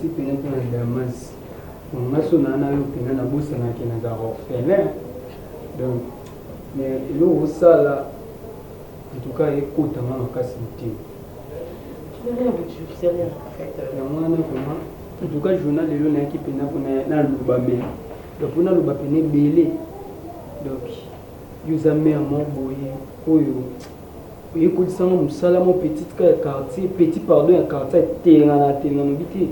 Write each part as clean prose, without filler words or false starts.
merci pena pour la damas. On a son ana yo pena na bossa na ki na za orphelin. Donc mais le ça là en tout cas écoute à ma cassité. C'est rien en fait. En tout cas journal le na ki pena na lubame. Donc on a lubapene belé. Donc vous avez un mot boye et écoute ça mon salamo petit quartier petit pardon un quartier terrain vite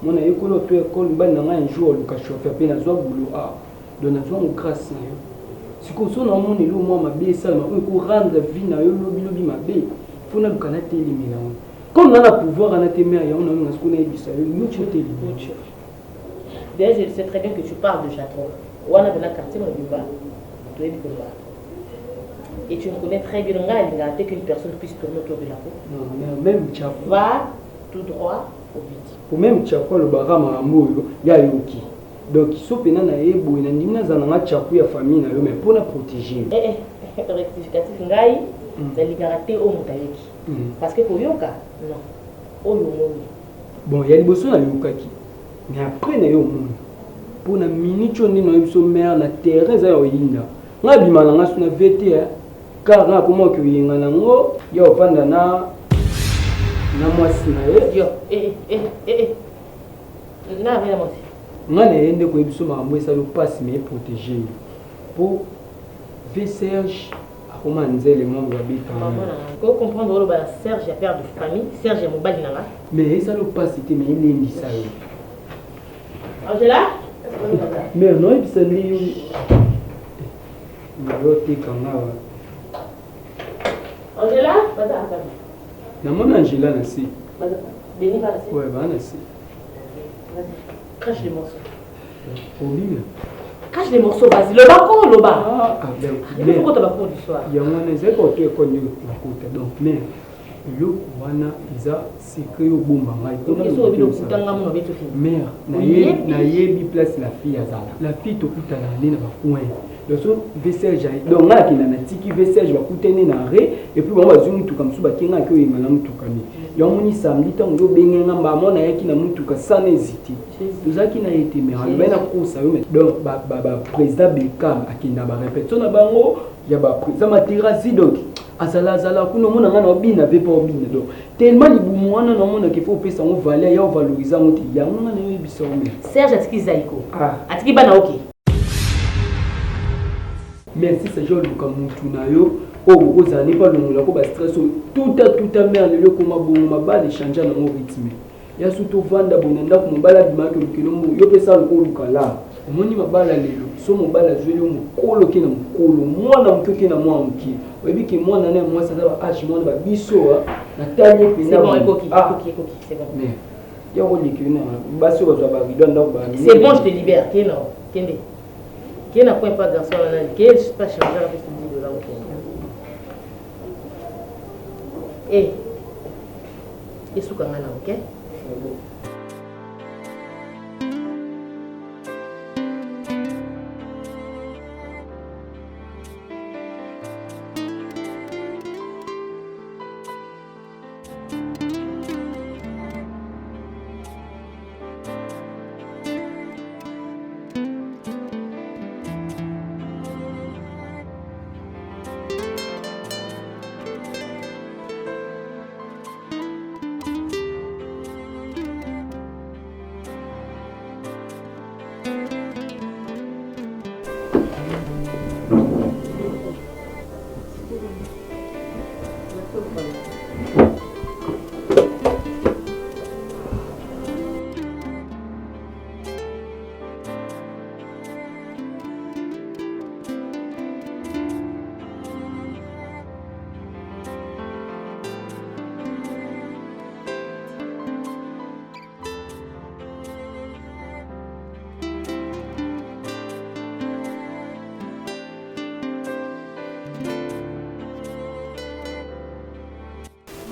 mon a école auto école ba na un jour le chauffeur pe na zo boulot ah donc na zo grâce na yo si ko so na mon le moi ma be ça ma ko rendre vie na yo lobi ma be faut na kana télimina comme on a pouvoir na te mère on a ce qu'on a bisa yo tu télimina déjà je sais très bien que tu parles de Jatron on a de la quartier mon biba tu es biba. Et tu me connais très bien, il qu'une personne puisse tourner autour de la peau. Non, mais même Tchako. Va tout droit au but. Pour même Tchako, le barama amour, il y a yoki. Donc, il faut que nous ayons une Tchako, la famille, mais pour la protéger. Rectificatif, c'est l'égalité au Moutaïki. Parce que pour Yoka, non. Au Yomomi. Bon, il y a des personnes à Yokaki. Mais après, il y a Yomomi. Pour la minute, on est sur mer, la terre, il y a Yoyinda. On a dit que nous avons VT. Car na comment que yinga nango ya opanda na mwasi na ye na rien mwasi ngana yende ko biso mambo esa le passe mais protéger pour V Serge akoma nzele mambo ya bita maman ko comprendre le Serge a père de famille Serge mo bali nanga mais esa le passe était mais il est ça Angela mais non il s'est dit yo te kanga Angela, vas-y. Non, mon Angela, nassi. Vas-y. Béni, vas-y. Ouais, va nassi. Vas-y. Crache les morceaux. Oui. Crache les morceaux, vas-y. Le bas, le bas. Ah, bien. Mais pourquoi tu vas pour du soir? Il y a un essai quand tu es connu la côte. Donc, mais, yo, wana, isa, c'est que yo bomba. Mère, na yebi place la fille à Zala. La fille, tu as la coin. Donc, VCG, donc là, il y a un tiki VCG, va coûter une arrêt, et puis on va zoomer tout comme ça, qui est un peu tout comme il y a un samedi, on doit baigner un bamon avec qui n'a tout cas sans hésiter. Tout ça qui n'a été mais on va course donc président Bekam à qui n'a pas répété son abango, il y a pas président Matirasi donc azala kuno mona ngana obina veut pas obina donc tellement il boumouana non mona qu'il faut payer son valeur, il y a valoriser on dit il y a un ne biso mais Serge atiki zaiko atiki bana OK. Merci c'est genre le kamutunayo oh aux années pas le ko ba stress tout à merde le ko mabongo mabali changer na mo rythme ya surtout vanda bonanda ko mobala bimaka lokelo yo pesa ko lukala omoni mabala lelo so mobala zweli mo kolo ke na mokolo mwana mke na mwa mke webi ke mwana na mwa sana ba age mwana ba biso na tanye pena c'est bon ekoki c'est bon mais ya ko likina baso ba ba ridon ba c'est bon je te libère kende qui n'a point pas garçon qui est pas changer avec ce bout de là et sous kamana OK.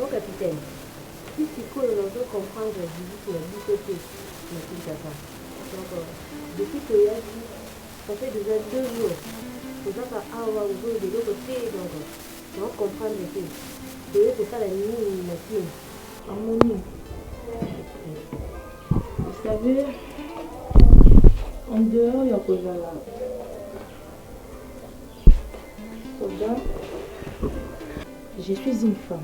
Capitaine, si c'est cool, on doit comprendre la visite de la côté de Kinshasa. Donc, depuis que y a dit, ça fait déjà 2 jours, on doit pas avoir un jour de l'autre côté, donc on doit comprendre les choses. C'est ça la nuit, la team. Harmonie. savez, en dehors, il y a quoi là? Soldat, je suis une femme.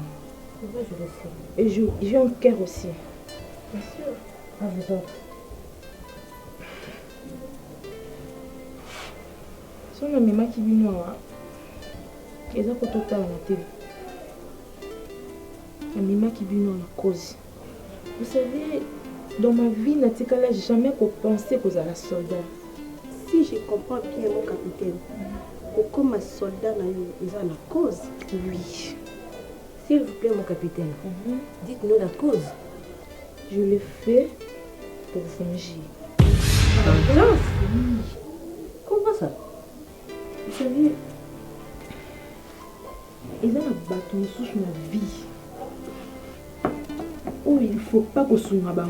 Je le sais. Et j'ai un cœur aussi. Bien sûr. Ah, vous autres. Si on a même qui vient là, ils ont total la télé. La même qui vient la cause. Vous savez, dans ma vie, j'ai jamais pensé que j'allais soldat. Si je comprends bien mon capitaine, comme un soldat, ils ont la cause. Oui. S'il vous plaît, mon capitaine, dites-nous la cause. Je l'ai fait pour venger. Vengeance? Oui. Comment ça? Vous savez, ils ont un bâton sous ma vie. Oh, il ne faut pas que ce soit un bâton.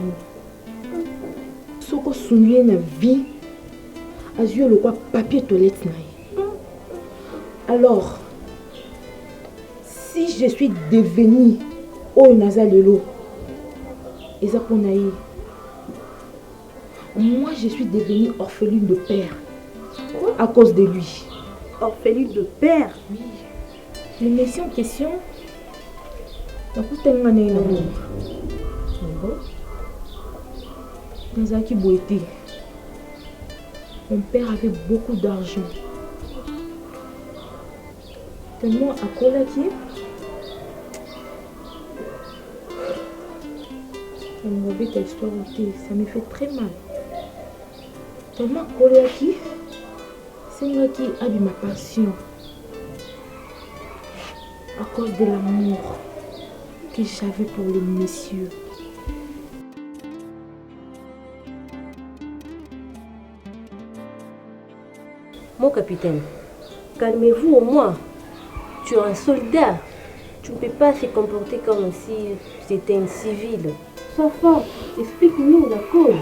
Ce que ce soit une vie, a joué le quoi papier toilette. Alors, si je suis devenue au Nazalelo, moi je suis devenue orpheline de père. Quoi? À cause de lui. Orpheline de père? Oui. Le monsieur en question, dans Boété, mon père avait beaucoup d'argent. Tellement à Kolaki, une mauvaise histoire, ça me fait très mal. Tellement à Kolaki, c'est moi qui a eu ma passion. À cause de l'amour que j'avais pour le monsieur. Mon capitaine, calmez-vous au moins. Tu es un soldat. Tu ne peux pas se comporter comme si c'était un civil. Sois fort, explique-nous la cause.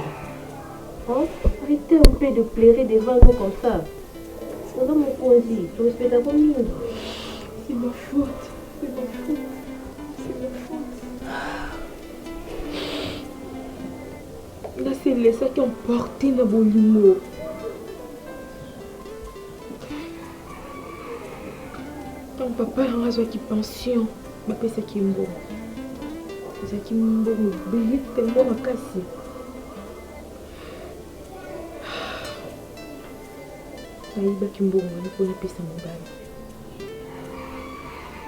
Hein? Arrêtez un peu de pleurer devant nous comme ça. C'est dans mon point de vue. Tu respectes la commune. C'est ma faute. C'est ma faute. C'est ma faute. Là, c'est les sacs qui ont porté le bolimo. Quand papa a raison qui pension, je m'appelle ça qui est bon. Ça qui est bon, je me tellement à casser. Je vais qui bon, je vais appeler ça mon bail.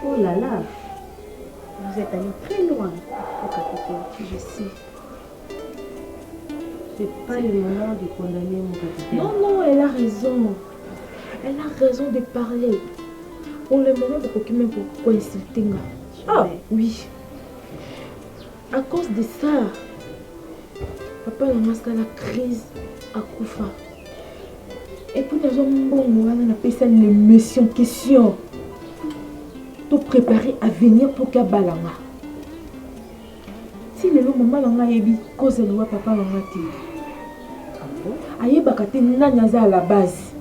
Oh là là, vous êtes allé très loin, mon capitaine. Je sais. C'est pas le moment de condamner mon capitaine. Non, non, elle a raison. Elle a raison de parler. Pour le moment, même pourquoi insulter. Ah oui. À cause de ça, papa a masqué la crise à Koufa. Et puis nous avons appelé ça les missions question. Tout préparer à venir pour qu'à Balanga. Si le maman langa yebi cause le papa langa ti. Aye bakate nanyaza à la base.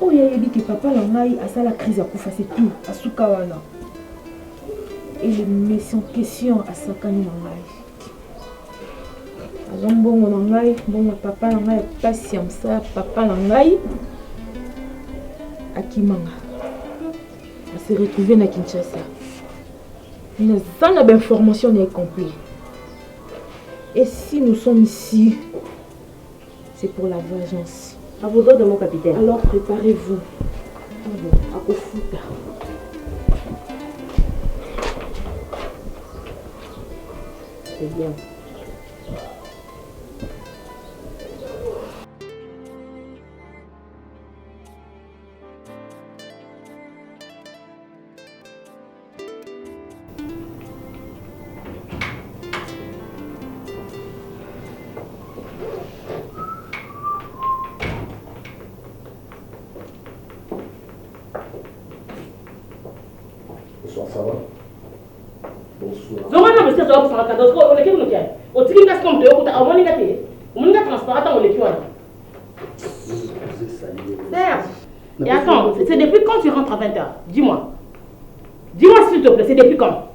Oh yebi que papa langa a ça la crise à Koufa c'est tout à Sukawana. Et les missions question à Sakani langa. Azambongo nangai bongo papa nangai patience papa nangai akimanga a se retrouver na Kinshasa. Nous avons d'informations complètes. Et si nous sommes ici, c'est pour la vengeance. À vos ordres, mon capitaine. Alors préparez-vous. À Kofuta. C'est bien. Bonsoir, ça va? Bonsoir. Non, non, mais c'est ça, on va faire on est qui nous tient. On tire une casse comme deux, on va négater. On va transparent, on est qui là. Et attends, c'est depuis quand tu rentres à 20h? Dis-moi. Dis-moi s'il te plaît, c'est depuis quand?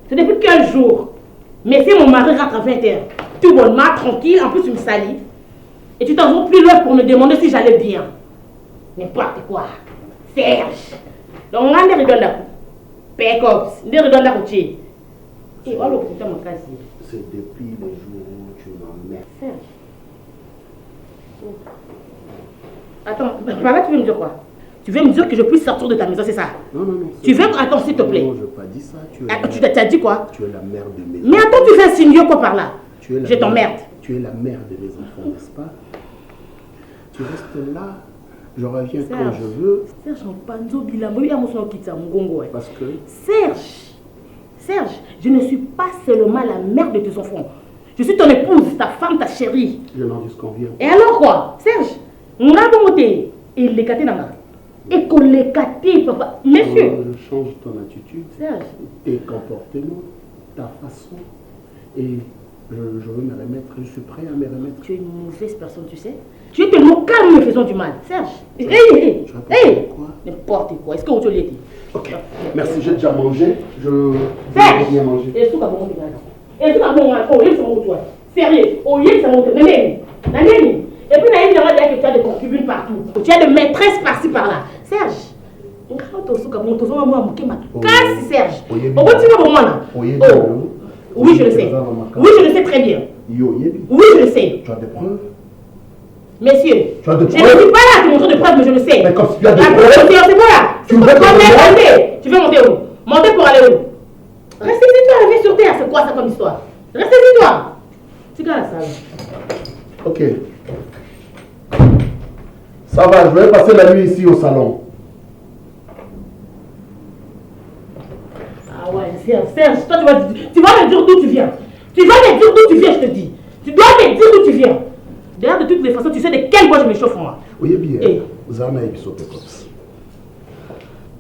C'est depuis quel jour? Mais si mon mari rentre à 20h, tout bonnement, tranquille. En plus, tu me salis. Et tu t'en vas plus loin pour me demander si j'allais bien. N'importe quoi. Serge. Donc, on a des rideaux là. Pécops. Des rideaux là. Et voilà le putain, mon casier. C'est depuis le jour où tu m'emmènes. Serge. Attends, par là, tu veux me dire quoi? Tu veux me dire que je puisse sortir de ta maison, c'est ça? Non, non, non. Tu veux... Attends, s'il te plaît. Non, je n'ai pas dit ça. Tu as dit quoi? Tu es la mère de mes enfants. Mais attends, tu fais un signe quoi par là? Je t'emmerde. Tu es la mère de mes enfants, n'est-ce pas? Tu restes là. Je reviens quand je veux. Serge, Panzo Bilambo, il y a mon son qui t'a mon parce que... Serge, je ne suis pas seulement la mère de tes enfants. Je suis ton épouse, ta femme, ta chérie. Je n'en dis ce qu'on vient. Et alors quoi? Serge, on a bon côté. Et les catés dans ma. Et qu'on les catés, papa. Monsieur. Je change ton attitude, Serge, tes comportements, ta façon. Et je veux me remettre, je suis prêt à me remettre. tu es une mauvaise personne, tu sais. Tu es tellement calme, me faisant du mal. Serge. Hey. Quoi? N'importe quoi. Est-ce que vous te l'avez dit? Ok. Merci, j'ai déjà mangé. Je Serge. vais bien manger. Et tout à bon, et tout à bon, oh, il s'en toi. Sérieux. Oh, il s'en monte. Nanani. Et puis, il y a que tu as des concubines partout. Tu as des maîtresses par-ci par-là. Serge. Casse, Serge. Oui, je le sais. Oui, je le sais très bien. Oui, je le sais. Tu as des preuves? Messieurs, tu as des je ne suis pas là pour montrer de preuves, mais je le sais. Mais comme tu as des preuves, c'est pas là. Tu veux monter? Tu veux monter où? Monter pour aller où? Restez-y-toi, reviens sur terre. C'est quoi ça comme histoire? Restez-y-toi. C'est quoi la salle? Ok. Ça va, je vais passer la nuit ici au salon. Ah ouais, Serge, toi tu vas me dire d'où tu viens. Tu vas me dire d'où tu viens, je te dis. Tu dois me dire d'où tu viens. D'ailleurs, de toutes les façons, tu sais de quel bois je me chauffe moi. Oui, bien. Vous avez un épisode de cops.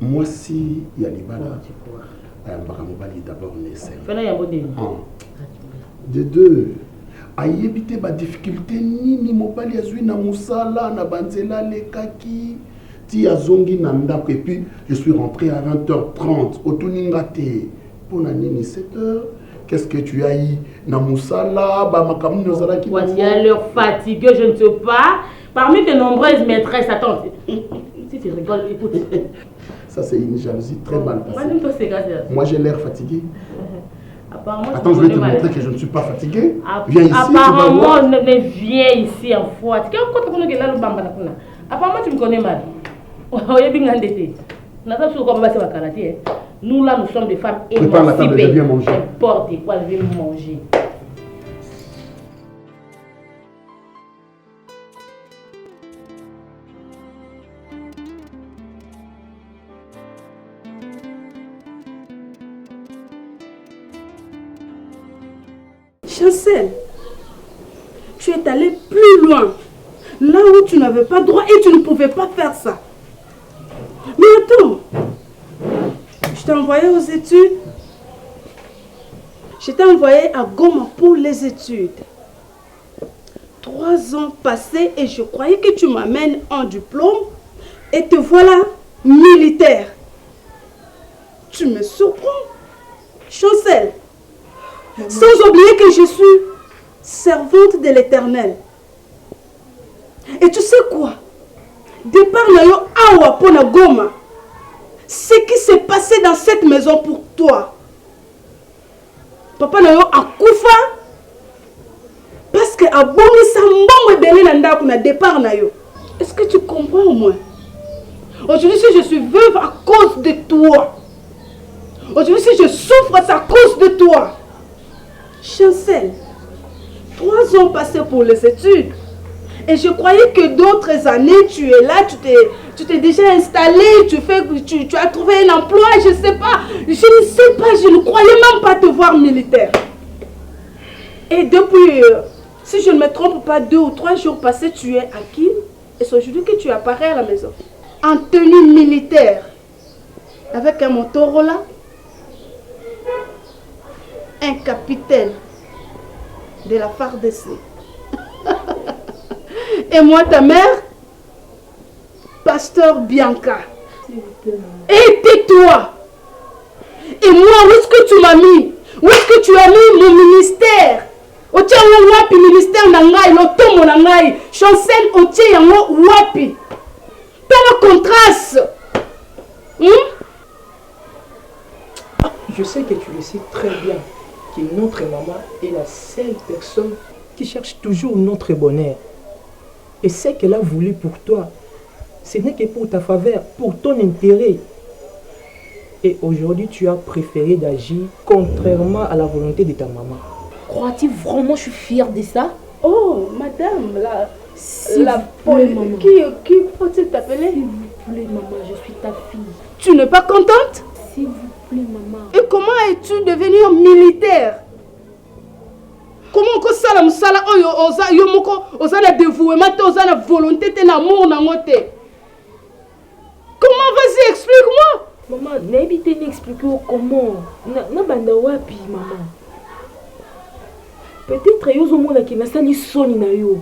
Moi, si il y a des balles, d'abord nécessaire. De deux. Aïe, éviter ma difficulté ni mobile yazui na musala na banzela le kaki ti azongi na ndako et puis je suis rentré à 20h30 au tuningate pour nini 7h. Qu'est-ce que tu as eu na musala ba makamu nozala ki voici à l'heure fatiguée, je ne sais pas. Parmi tes nombreuses maîtresses, attends. Si tu rigoles, écoute. Ça c'est une jalousie très mal passée. Moi j'ai l'air fatigué. Apparemment, attends, je vais te montrer que je ne suis pas fatigué. Viens ici. Apparemment, mais viens ici en fois. Apparemment, tu me connais mal. Nous là, nous sommes des femmes émancipées. Prépare la table, je viens manger. N'importe quoi, je vais manger. Chancel, tu es allé plus loin, là où tu n'avais pas droit et tu ne pouvais pas faire ça. Mais attends, je t'ai envoyé aux études. Je t'ai envoyé à Goma pour les études. 3 ans passés et je croyais que tu m'amènes un diplôme et te voilà militaire. Tu me surprends, Chancel. Sans oublier que je suis servante de l'Éternel. Et tu sais quoi? Départ nayo awa pona Goma. Ce qui s'est passé dans cette maison pour toi. Papa nayo akufa parce que abongi sambongo ebele na ndako na départ nayo. Est-ce que tu comprends au moins? Aujourd'hui si je suis veuve à cause de toi. Aujourd'hui si je souffre c'est à cause de toi. Chancel, 3 ans passés pour les études. Et je croyais que d'autres années, tu es là, tu t'es déjà installé, tu as trouvé un emploi, je ne sais pas. Je ne sais pas, je ne croyais même pas te voir militaire. Et depuis, si je ne me trompe pas, 2 ou 3 jours passés, tu es à Kim. Et c'est aujourd'hui que tu apparais à la maison. En tenue militaire. Avec un Motorola. Un capitaine de la FARDC. Et moi, ta mère, pasteur Bianca. Et tais-toi. Et moi, où est-ce que tu m'as mis? Où est-ce que tu as mis mon ministère? otie yango wapi ministère na ngai lotomo na ngai Chancel otie yango wapi tala contraste Je sais que tu le sais très bien que notre maman est la seule personne qui cherche toujours notre bonheur. Et ce qu'elle a voulu pour toi, ce n'est que pour ta faveur, pour ton intérêt. Et aujourd'hui, tu as préféré d'agir contrairement à la volonté de ta maman. Crois-tu vraiment je suis fière de ça? Oh, madame, S'il la vous plaît, maman. Qui faut-il t'appeler? S'il vous plaît, maman, je suis ta fille. Tu n'es pas contente? S'il vous plaît, maman. Et comment es-tu devenue militaire? Comment que ça la musala oyo oza yo moko oza na dévouement te oza na volonté te na amour na ngote? Comment, vas-y, explique-moi. Maman, n'habitez n'expliquer comment. Na banda wapi, maman. Peut-être yo zomona ki na sali soni na yo.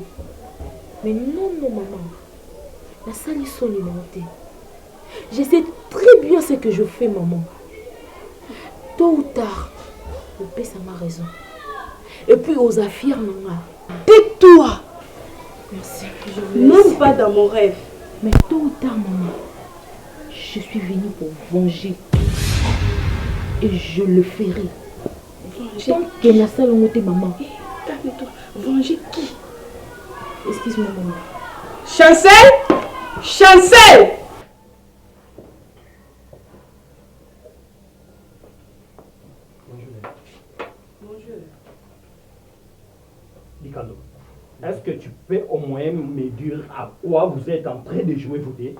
Mais non, maman. Na sali soni na te. Je sais très bien ce que je fais, maman. Tôt ou tard, le père ça m'a raison. Et puis aux affaires, maman. Tais-toi. Merci. Même pas dans mon rêve. Mais tôt ou tard, maman, je suis venue pour venger. Et je le ferai. Tant que la salle monte, maman. Calme-toi. Venger qui? Excuse-moi, maman. Chancel? Chancel! Dikando, est-ce que tu peux au moins me dire à quoi vous êtes en train de jouer, vous deux?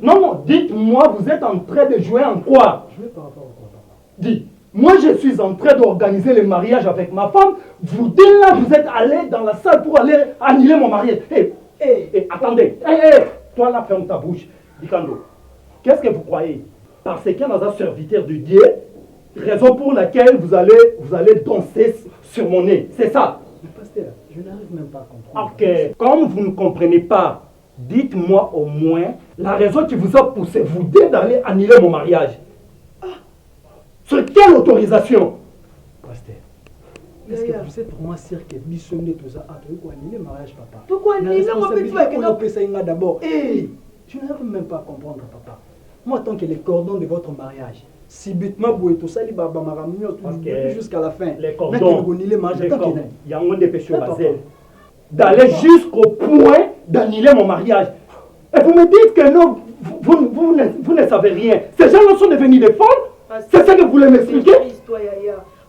Non, dites-moi, vous êtes en train de jouer en quoi? Jouer par rapport à quoi, papa? Dis, moi je suis en train d'organiser le mariage avec ma femme. Vous deux là, vous êtes allés dans la salle pour aller annuler mon mariage. Attendez, toi là, ferme ta bouche. Dikando, qu'est-ce que vous croyez? Parce qu'il y a un serviteur de Dieu, raison pour laquelle vous allez danser sur mon nez, c'est ça? Mais pasteur, je n'arrive même pas à comprendre. Ok, comme vous ne comprenez pas, dites-moi au moins la raison qui vous a poussé, vous deux, d'aller annuler mon mariage. Sur quelle autorisation? Pasteur, est-ce que vous êtes vraiment sûr que Bissonné tout ça a trouvé quoi annuler le mariage, papa? Pourquoi annuler mon petit frère? D'abord. Je n'arrive même pas à comprendre, papa. Moi, tant que les cordons de votre mariage, si bêtement vous tout ça, jusqu'à la fin. Les cordons, il y a un des péchés d'aller jusqu'au point d'annuler mon mariage. Et vous me dites que non, vous ne savez rien. Ces gens-là sont devenus des folles. C'est ça que vous voulez m'expliquer?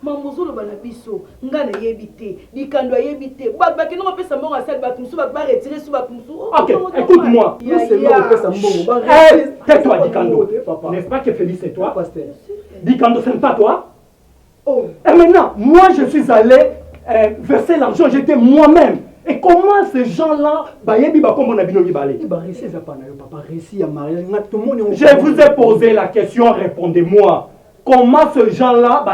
Mamozolo banabiso ngana yebite Dikando yebite babaki no pesa mbongo asali batumsu ba retirer sous batumsu. OK, écoute-moi. Tais-toi Dikando. N'est-ce pas que Félix c'est toi? Dikando, ce n'est pas toi? Et maintenant, moi je suis allé verser l'argent, j'étais moi-même. Et comment ces gens-là, je vous ai posé la question, répondez-moi. Comment ces gens-là,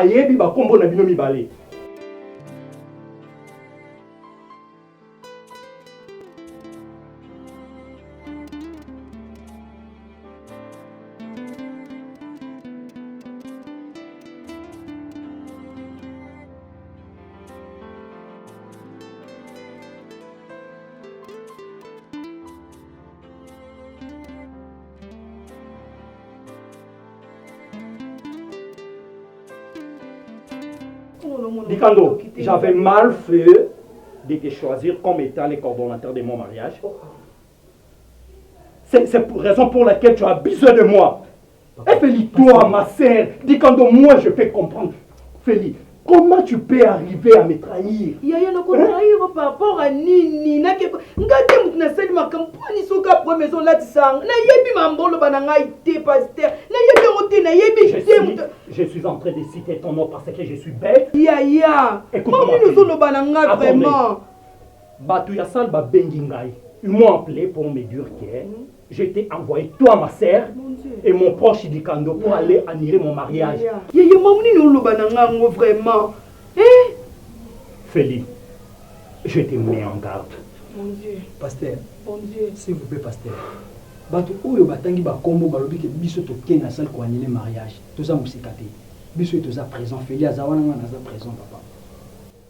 Dikando, j'avais mal fait de te choisir comme étant le coordonnateur de mon mariage. C'est pour raison pour laquelle tu as besoin de moi. Et Félix, toi, ma sœur, Dikando, moi je peux comprendre. Félix, comment tu peux arriver à me trahir? Yaya ne trahir par rapport à Nini. Ngate mutna seli makampani soka pour maison là tisang. Na yebi mambolo bananga ite pasteur. Na yebi roté na yebi je suis en train de citer ton nom parce que je suis bête. Yaya. Écoute-moi. Comment nous sommes bananga vraiment? Batu ya sal ba bengi ngai. Ils m'ont appelé pour me dire que je t'ai envoyé toi ma sœur et mon proche Dikando pour aller annuler mon mariage. Yaya mamuni nous bananga vraiment. Félix, je te mets en garde. Mon Dieu. Pasteur. Mon Dieu. S'il vous plaît, pasteur. Bato oyo batangi ba kombo balobi ke biso to kenga sal ko annuler mariage. Toza musikate. Biso toza présent. Félix azawana nga naza présent papa.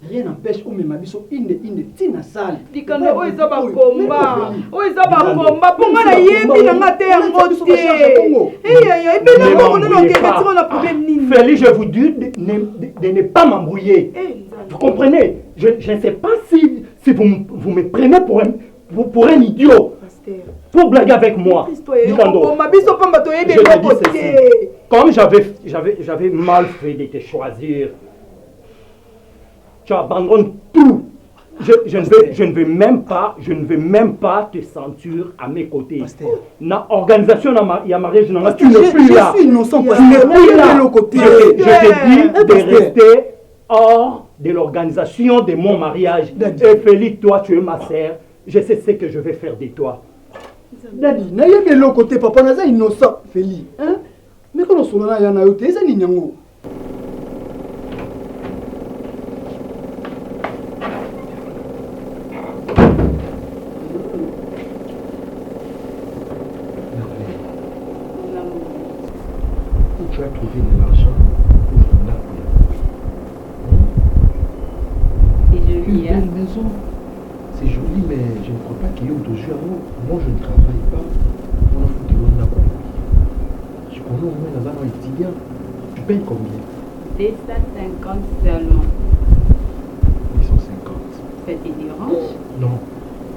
rien n'empêche omema biso inde tina sale dikanda oyo eza bakomba oyo eza bakomba mpo nga nayebi na nga te yango te eyeya ebena moko nde nakeke tiko na problème nini. Félix, je vous dis de ne pas m'embrouiller. Vous comprenez? Je ne sais pas si vous me prenez pour un idiot. Pour blaguer avec moi. Comme j'avais mal fait de te choisir, tu abandonnes tout. Je ne veux même pas te sentir à mes côtés. Na organisation, il y a mariage, tu n'es plus là. Je suis innocent. Tu n'es plus là. Je te dis de rester hors de l'organisation de mon mariage. Et Félix, toi, tu es ma sœur. Je sais ce que je vais faire de toi. Dadi, na yebe lo côté papa naza innocent Félix, hein? Mais quand on sonna ya na yote, eza ni nyango. Où tu as trouvé de l'argent pour ton C'est joli, hein? Une belle maison. C'est joli, mais je ne crois pas qu'il y ait autre jeu à moi. Moi, je ne travaille pas. On a foutu l'on a compris. Je connais au moins dans un étudiant. Tu payes combien? 250 seulement. 850. Ça te dérange? Non.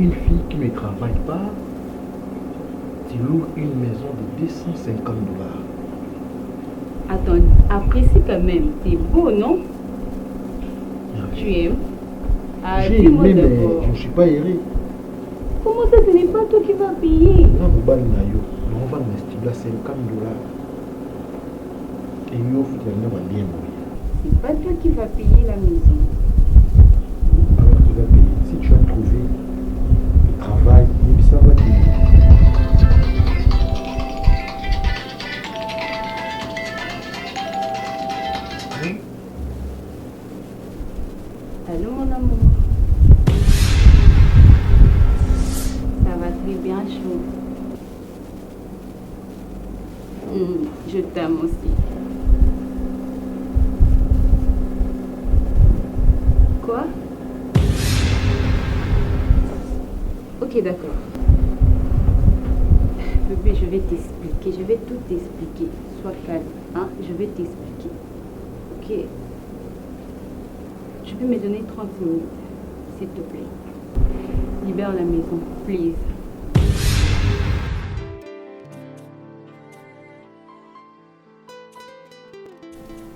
Une fille qui ne travaille pas, tu loues une maison de 250 $. Attends, apprécie quand même. C'est beau, non? Tu aimes? Ah, J'ai dis-moi aimé, mais d'abord. je ne suis pas erré. Comment ça, ce n'est pas toi qui vas payer? Non, on va m'estimer à 50 $. Et il offre de bien. C'est pas toi qui vas payer la maison. Alors tu vas payer. Si tu as trouvé le travail, ça va payer. Allô, mon amour. Ça va très bien chaud. Je t'aime aussi. Quoi? Ok, d'accord. Bébé, je vais t'expliquer. Je vais tout t'expliquer. Sois calme. Hein? Je vais t'expliquer. Ok? Tu peux me donner 30 minutes, s'il te plaît. Libère la maison, please.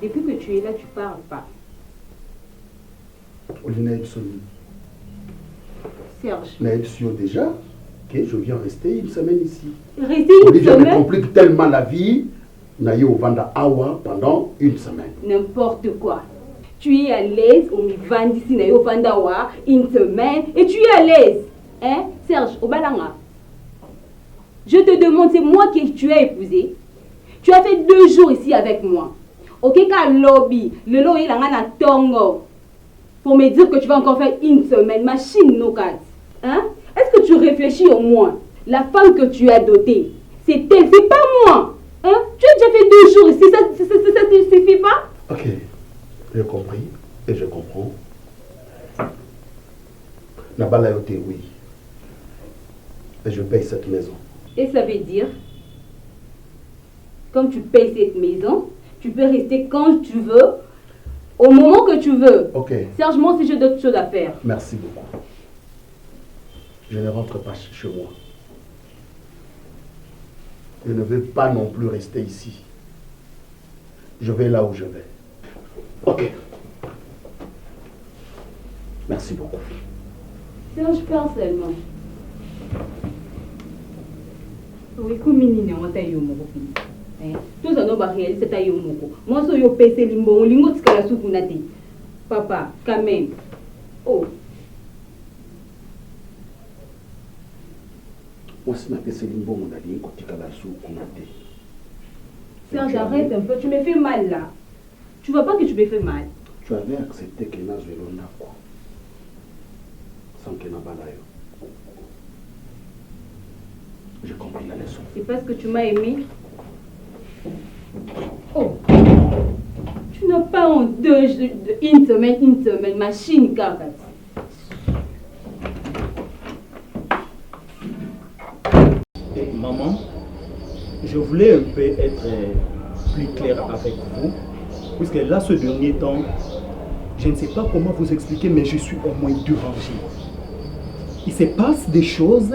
Depuis que tu es là, tu parles pas. Naïd Soni. Serge. Naïd Sio déjà, que je viens rester une semaine ici. Rester une Olivier me semaine? complique tellement la vie. Naïe au Vanda Awa pendant une semaine. N'importe quoi. Tu es à l'aise au Mivandi ici, Naïe au Vandawa, une semaine, et tu es à l'aise. Hein, Serge, au Balanga. Je te demande, c'est moi que tu as épousé. Tu as fait 2 jours ici avec moi. Ok, qu'à lobby, le lot il a un tongo. Pour me dire que tu vas encore faire une semaine, machine no cat. Hein? Est-ce que tu réfléchis au moins? La femme que tu as dotée, c'est elle, c'est pas moi. Hein? Tu as déjà fait 2 jours ici, ça ne suffit pas? Ok, j'ai compris et je comprends. Nabalayote, oui. Et je paye cette maison. Et ça veut dire, comme tu payes cette maison, tu peux rester quand tu veux, au moment que tu veux. Ok. Serge, moi aussi j'ai d'autres choses à faire. Merci beaucoup. Je ne rentre pas chez moi. Je ne vais pas non plus rester ici. Je vais là où je vais. Ok. Merci beaucoup. Serge, pars seulement. Oui, comme il on t'a eu mon copine. Tout ça, on va réaliser ta yo moko. Moi, so yo pèse limbo, lingo tikala sukunate. Papa, quand même. Oh. Moi, si ma pèse limbo, on a dit que tikala sukunate. Serge, arrête un peu. Tu me fais mal là. Tu vois pas que tu me fais mal. Tu avais accepté que Nazo Elona quoi. Sans que Nabalayo. J'ai compris la leçon. C'est parce que tu m'as aimé. Oh. Tu n'as pas honte de une semaine, machine caca. Maman, je voulais un peu être plus clair avec vous, puisque là, ce dernier temps, je ne sais pas comment vous expliquer, mais je suis au moins dérangé. Il se passe des choses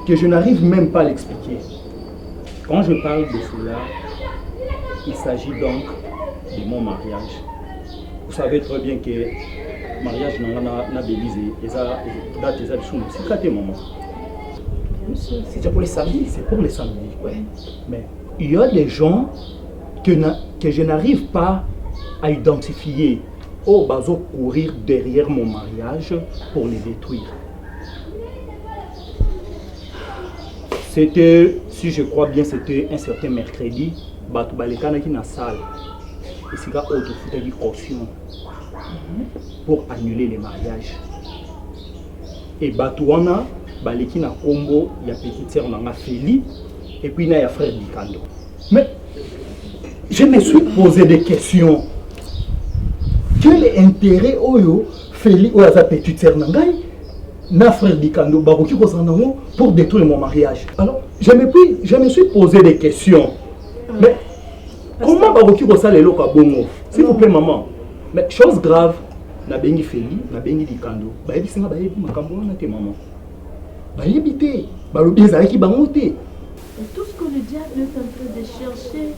que je n'arrive même pas à l'expliquer. Quand je parle de cela, il s'agit donc de mon mariage. Vous savez très bien que le mariage n'a Belize et ça date des absous. C'est quand maman. C'est pour les samedis. C'est pour les samedis. Ouais. Mais il y a des gens que je n'arrive pas à identifier au bateau courir derrière mon mariage pour les détruire. C'était, si je crois bien, c'était un certain mercredi, Batu Balekana qui na salle. Et c'est là où tu fais une caution pour annuler les mariages. Et Batouana, Baleki na Combo, il y a petite sœur Nanga Feli, et puis il y a frère Dikando. Mais je me suis posé des questions. Quel est l'intérêt Oyo Feli ou sa petite sœur Nangai na frère Dikando Baroki Kosanango pour détruire mon mariage? Alors, je me suis posé des questions. Mais comment Baroki Kosale Loka Bongo? S'il vous plaît, maman. Mais chose grave, na bengi Feli, na bengi Dikando. Bayebi singa bayebi makambo na te maman. Bayebi te, balobi ezalaki bango te. Tout ce que le diable est en train de chercher,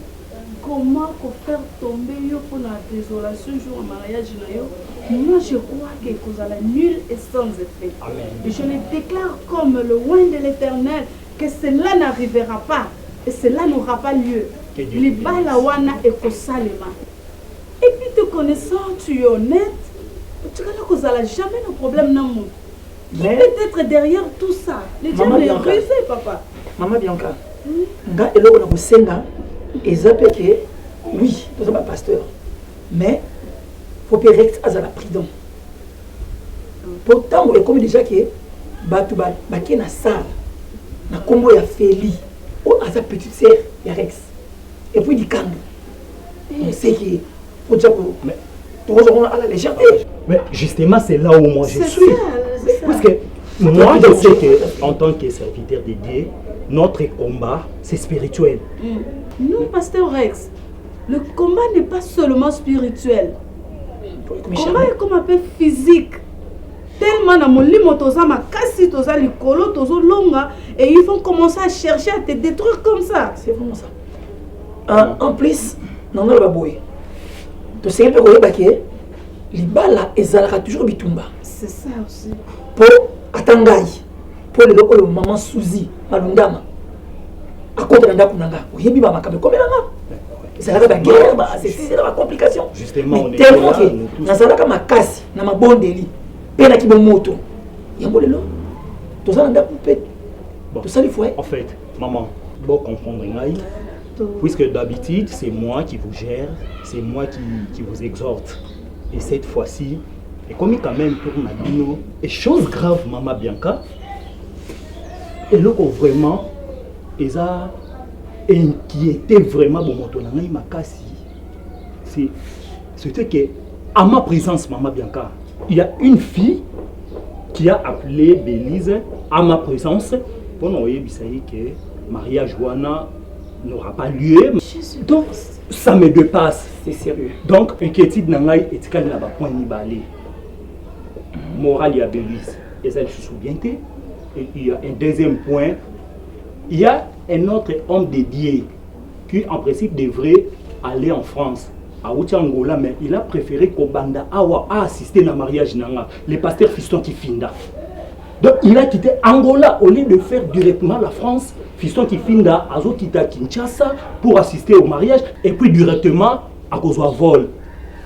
comment faire tomber yo pour la désolation jour au mariage na yo, moi je crois que Kozala nul et sans effet. Amen. Et je le déclare comme le loin de l'Éternel que cela n'arrivera pas et cela n'aura pas lieu. Les balawana et Kosalema. Et puis te connaissant, tu es honnête, tu connais Kozala jamais de problème dans le monde. Qui peut être derrière tout ça? Les diables est rusé, papa. Maman Bianca, nga eloko na kosenga ezape que oui, nous sommes pas pasteur, mais faut que Rex azala prudent. Pourtant, on est comme déjà que batu ba qui na salle, na combo ya Feli, ou à sa petite sœur ya Rex, et puis du Kando. On sait que faut déjà mais tout le monde à la légèreté. Mais justement, c'est là où moi je suis. Parce que moi, je sais qu'en tant que serviteur de Dieu, notre combat, c'est spirituel. Non, pasteur Rex, le combat n'est pas seulement spirituel. Le combat est comme un peu physique. Tellement dans mon limo, toza makasi, toza likolo, toza longa, et ils vont commencer à chercher à te détruire comme ça. C'est vraiment ça. En plus, non, non, baboué. Tu sais que les balles, elles toujours bitumba. C'est ça aussi. Pour Atangai, pour le maman Suzy, Malundama. À côté de la Kunanga, oui, il y a un peu c'est la guerre, c'est la complication. Justement, on est tellement que dans ma casse, dans ma bonne délit, peine qui me moto. Il y a un peu de l'eau. Tout ça, tout ça, il faut. En fait, maman, bon comprendre, puisque d'habitude, c'est moi qui vous gère, c'est moi qui vous exhorte. Et cette fois-ci, et comme quand même pour Nabino, et chose grave, maman Bianca, et là vraiment, ils ont inquiété vraiment mon motonanga makasi. C'était que, à ma présence, maman Bianca, il y a une fille qui a appelé Belize à ma présence pour nous dire que mariage Wana n'aura pas lieu. Donc, ça me dépasse. C'est sérieux. Donc, inquiétude nangai et tikali na ba point ni balé. Moral ya Belize. Et ça se souvient. Et il y a un deuxième point. Il y a un autre homme dédié qui en principe devrait aller en France, à Angola, mais il a préféré Kobanda Awa a assister à mariage nanga, le pasteur Fiston Kifinda. Donc il a quitté Angola au lieu de faire directement la France. Fiston Kifinda a quitté Kinshasa pour assister au mariage et puis directement à cause de vol.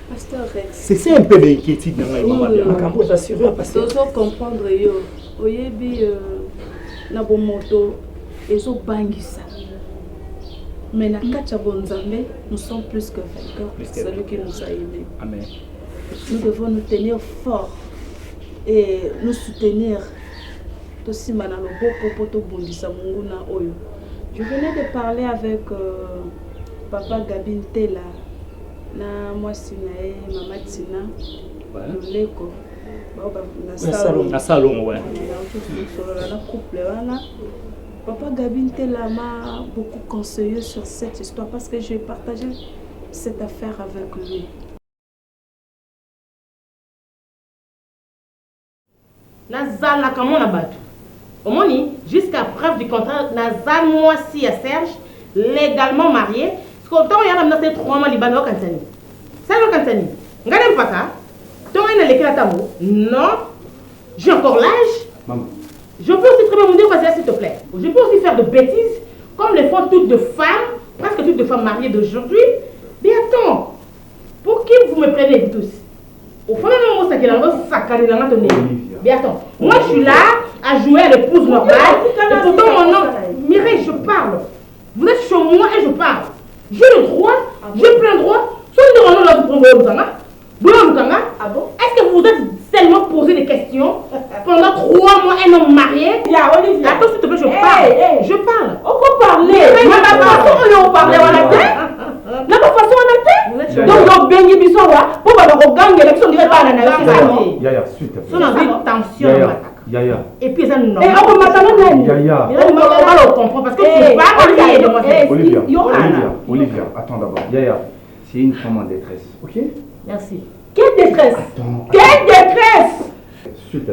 Pasteur Rex. C'est un peu d'inquiétude dans la maman. Je dois comprendre yo. Oyebi na bomoto ezo bangisa. Mais na kacha bonzambe, nous sommes plus que vainqueurs. C'est celui qui nous a aimés. Amen. Nous devons nous tenir forts et nous soutenir. Je venais de parler avec Papa Gabin Tela na mwasi na ye mama Tina Ouais. loleko Na salon, ouais. na couple wana. Papa Gabin m'a beaucoup conseillé sur cette histoire parce que j'ai partagé cette affaire avec lui. Nazal na kamona batu. Omoni, jusqu'à preuve du contraire, Nazal moi si à Serge, légalement marié. Parce que tant il y a dans 3 mois libano kansani. Ça le kansani. Ngane mpaka. Tant il y a l'éclat tambo. Non. J'ai encore l'âge. Maman. Je peux aussi très bien me dire parce que s'il te plaît. Je peux aussi faire de bêtises comme le font toutes de femmes, presque toutes de femmes mariées d'aujourd'hui. Mais attends. Pour qui vous me prenez vous tous? Au fond, même moi, ça qui est là, ça qui est là, mais attends, moi je suis là à jouer à l'épouse normale. Et pourtant mon nom, Mireille, je parle. Vous êtes chez moi et je parle. J'ai le droit, j'ai plein de droits. Soit nous là vous prenez est-ce que vous vous êtes seulement posé des questions pendant 3 mois un homme marié? Attends s'il te plaît, je parle. Je parle. On peut parler. Mais la façon on parle on a tête. La façon on a tête. Donc on baigne bisowa pour pas qu'on gagne l'élection dirait pas na Yaya, suite. Son envie de tension. Yaya. Et puis ça non. Et on va m'attendre. Yaya. On va le comprendre parce que tu parles Olivia, attends d'abord. Yaya, c'est une femme en détresse, ok? Merci. Quelle détresse? Quelle détresse?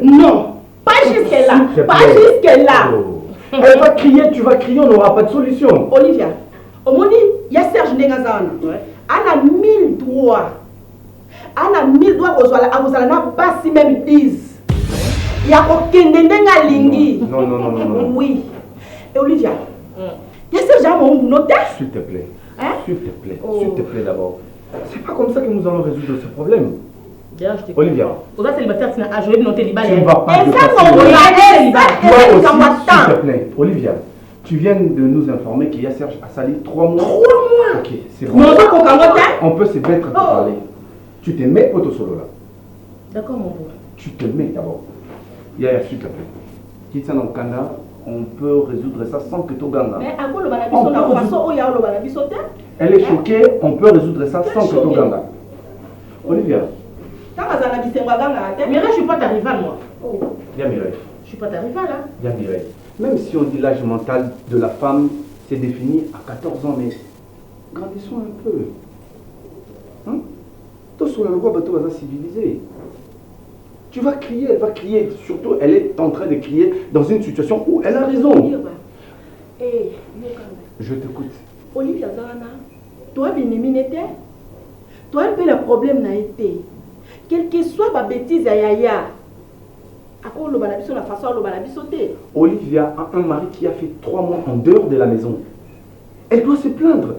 Non, pas jusque-là. Pas jusque-là. Elle va crier, tu vas crier, on n'aura pas de solution. Olivia, au moment il y a Serge Ndengazana. Elle a 1000 droits. Elle a 1000 droits à vous allez pas si même disent. Il y a aucun Ndenga Lingi. Non. Oui. Et Olivia, il y a Serge à mon notaire. S'il te plaît. S'il te plaît d'abord. C'est pas comme ça que nous allons résoudre ce problème. Olivia. Vous êtes célibataire, tu n'as joué de noter les balles. Tu ne vas pas te passer. Toi aussi, s'il te plaît. Olivia, tu viens de nous informer qu'il y a Serge à Sali 3 mois. 3 mois. Ok, c'est bon. On peut se mettre pour parler. Tu te mets au solo là. D'accord, mon beau. Tu te mets d'abord. Yaya, s'il te plaît. Quitte ça dans le Kanda, on peut résoudre ça sans que tu gagnes. Mais à quoi le banabiso na façon où il y a le banabiso? Elle est choquée, on peut résoudre ça sans que tu gagnes. Olivia. Mireille, je ne suis pas ta rivale, moi. Viens, Mireille. Je ne suis pas ta rivale, hein. Viens, Mireille. Même si on dit l'âge mental de la femme, c'est défini à 14 ans, mais grandissons un peu. Hein? Toi, sur le roi, bateau va civiliser. Tu vas crier, elle va crier. Surtout, elle est en train de crier dans une situation où elle a raison. Je t'écoute. Olivia Zana, toi, Biniminete, toi, un peu le problème n'a été. Quelle que soit ma bêtise à Yaya, à quoi le banabiso la façon le banabiso sauter. Olivia a un mari qui a fait 3 mois en dehors de la maison. Elle doit se plaindre.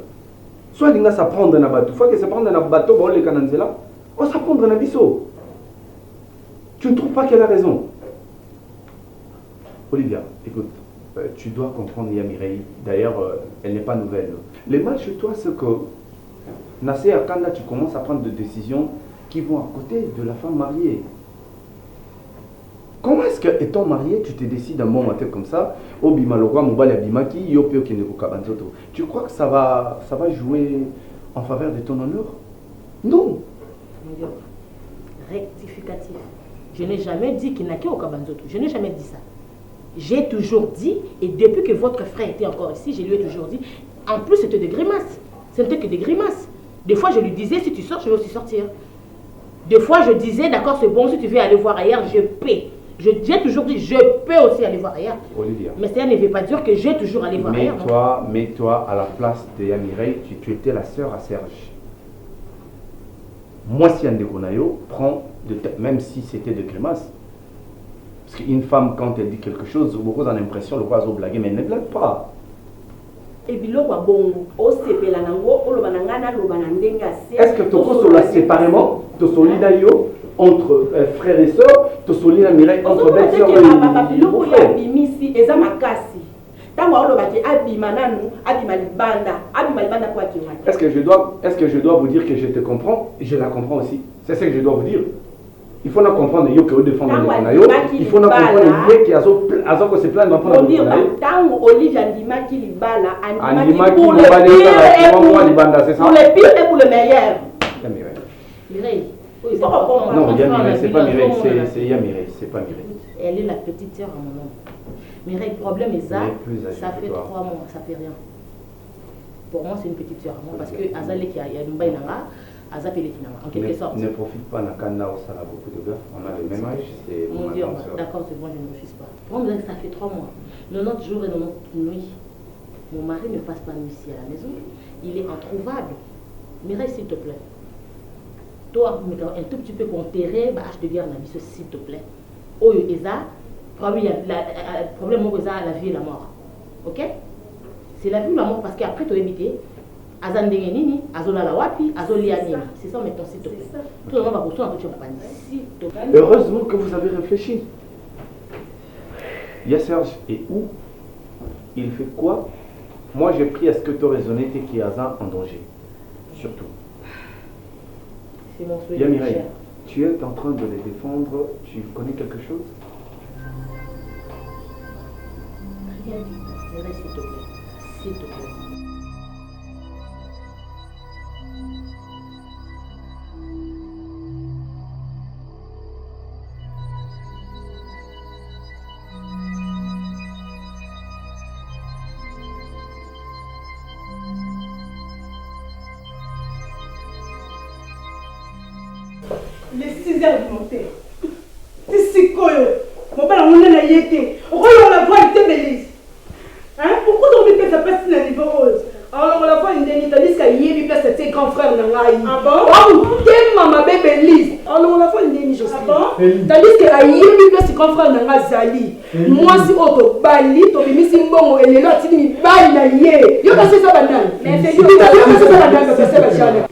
Soit elle va s'apprendre un bateau. Fois qu'elle s'apprend un bateau, bon, les Cananzela, on va s'apprendre un abisso. Tu ne trouves pas qu'elle a raison? Olivia, écoute, tu dois comprendre Mireille. D'ailleurs, elle n'est pas nouvelle. Le mal chez toi, c'est que, Nassé Akanda, tu commences à prendre des décisions qui vont à côté de la femme mariée. Comment est-ce que, étant marié, tu te décides un bon matin comme ça, au Bimalora, Mobile Abimaki, Yopio Kineko Kabanzoto? Tu crois que ça va jouer en faveur de ton honneur? Non. Rectificatif. Je n'ai jamais dit qu'il n'a qu'au Kabanzoto. Je n'ai jamais dit ça. J'ai toujours dit, et depuis que votre frère était encore ici, je lui ai toujours dit, en plus c'était des grimaces. Ce n'était que des grimaces. Des fois je lui disais, si tu sors, je vais aussi sortir. Des fois je disais, d'accord, c'est bon, si tu veux aller voir ailleurs, je paie. J'ai toujours dit, je peux aussi aller voir ailleurs. Olivia. Mais ça ne veut pas dire que j'ai toujours allé voir ailleurs. Mets-toi à la place de Mireille, tu étais la sœur à Serge. Moi, si Andekonayo prend de tête, même si c'était de grimaces. Parce qu'une femme, quand elle dit quelque chose, beaucoup ont l'impression le roi a blagué, mais elle ne blague pas. Est-ce que tu as séparément, tu as solidario entre frères et sœurs, tu as solidario Mireille entre belles-sœurs et frères. Est-ce que je dois vous dire que je te comprends? Je la comprends aussi. C'est ce que je dois vous dire. Il faut comprendre que vous défendez les Konayo. Il faut comprendre que Azoko se plaint d'en prendre les Konayo. Olivia Ndimaki Libala, Andimaki pour le pire et pour le meilleur. Mireille. Non, il y a Mireille, c'est pas Mireille, c'est Mireille, c'est pas Mireille. Elle est la petite sœur à mon nom. Mireille, problème est ça fait 3 mois, ça fait rien. Pour moi, c'est une petite sœur à moi parce que Azalé qui a une baille en quelque sorte. Ne profite pas, Nakana, ça a beaucoup de gars. On a le même âge, c'est mon Dieu, d'accord, c'est bon, je ne refuse pas. Pour moi, ça fait 3 mois. 90 jours et 90 nuits. Mon mari ne passe pas nuit ici à la maison. Il est introuvable. Mireille, s'il te plaît. Toi, un tout petit peu qu'on terrain, je te dis un avis, s'il te plaît. Oh, Eza, le problème, c'est la vie et la mort. Ok? C'est la vie ou la mort parce qu'après, tu as évité. Azandengenini, Azolala Wapi, Azolianini. C'est ça maintenant, s'il te plaît. Tout le monde va poursuivre un peu s'il te plaît. Heureusement que vous avez réfléchi. Il y a Serge, et où? Il fait quoi? Moi, j'ai pris à ce que tu raisonné et qu'il y a Azan en danger. Surtout. C'est mon souhait. Mireille, tu es en train de les défendre. Tu connais quelque chose? Rien dit. Mireille, s'il te plaît. S'il te plaît. Les 6 heures du matin. C'est quoi? Mon père, on a été. On la voix était belle. Hein? Pourquoi on met ça passe dans le niveau rose? Alors on la voit une dernière, tandis qu'il y a une place de ses grands frères dans la. Ah bon? Oh, t'es maman bébé Lise. Alors on la voit une dernière, je sais. Ah bon? Tandis qu'il y a une place de ses grands frères dans la Zali. Moi, si on bali, tu as mis si bon, et les là, tu dis, bali na yé. Yo, c'est ça, banane. Mais c'est ça,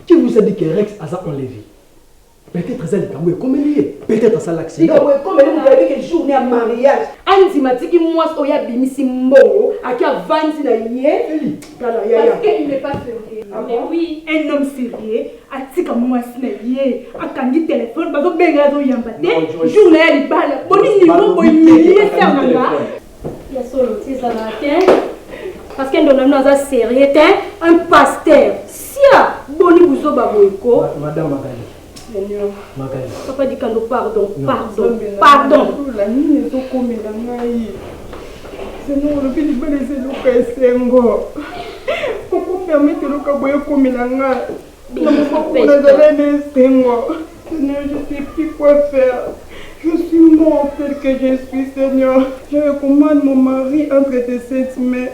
qui vous a dit que Rex a enlevé? Peut-être ça les comme il est. Peut-être ça l'accident. Comme il avez que journée à mariage. Antimatique moi oya bimisi mbongo akia vanzi na yé. Parce qu'il n'est pas sérieux. Mais oui, un homme sérieux atika moi na yé. Akangi téléphone bazo benga zo yambate. Journée à libala. Boni niveau boni faire nanga. Il y a solo c'est ça là. Parce qu'un homme dans sérieux un pasteur. Sia boni buzo baboiko. Madame Magali. Seigneur. Papa dit quand pardon. La nuit est au commun dans l'aïe. Seigneur, le pays de laisser le cas Sengo. Pourquoi permettre le cas comme il a Seigneur, je ne sais plus quoi faire. Je suis mort tel que je suis, Seigneur. Je recommande mon mari entre tes 7 mains.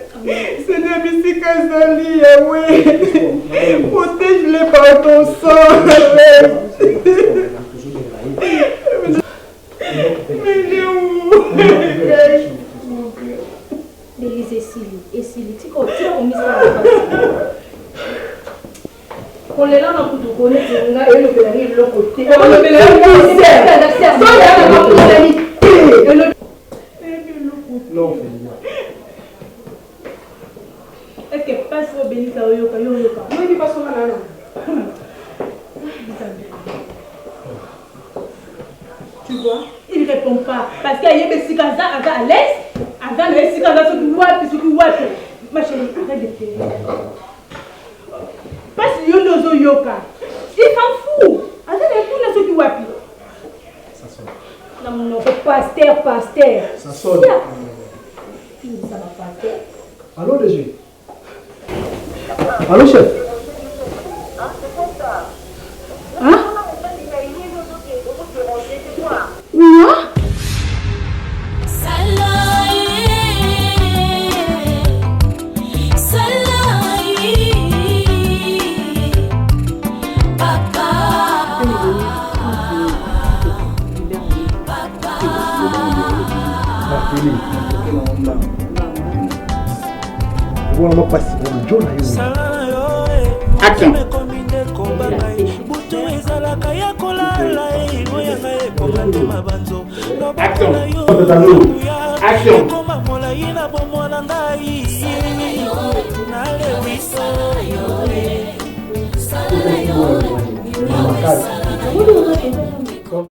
Seigneur, Bissi Kazali, Yahweh. Protège-les par ton sang. Mais où? Bélise et Sili, tu as on les l'a dans tout le monde, et le pénal de l'autre côté. Non, est-ce que passe au béni ça yoka yoka? Moi il passe au malala. Tu vois, il répond pas parce qu'il y a des sikaza à l'aise, avant les sikaza ce qui wapi. Ma chérie, arrête de faire. Parce que yondo yoka. Il s'en fout. Avec les poules ce qui wapi. Ça sonne. Non, pasteur. Ça sonne. Ça va pasteur. Allô, DG. Allô, chef. Hein? Quoi? Voilà, pas si bon, John Action. Action.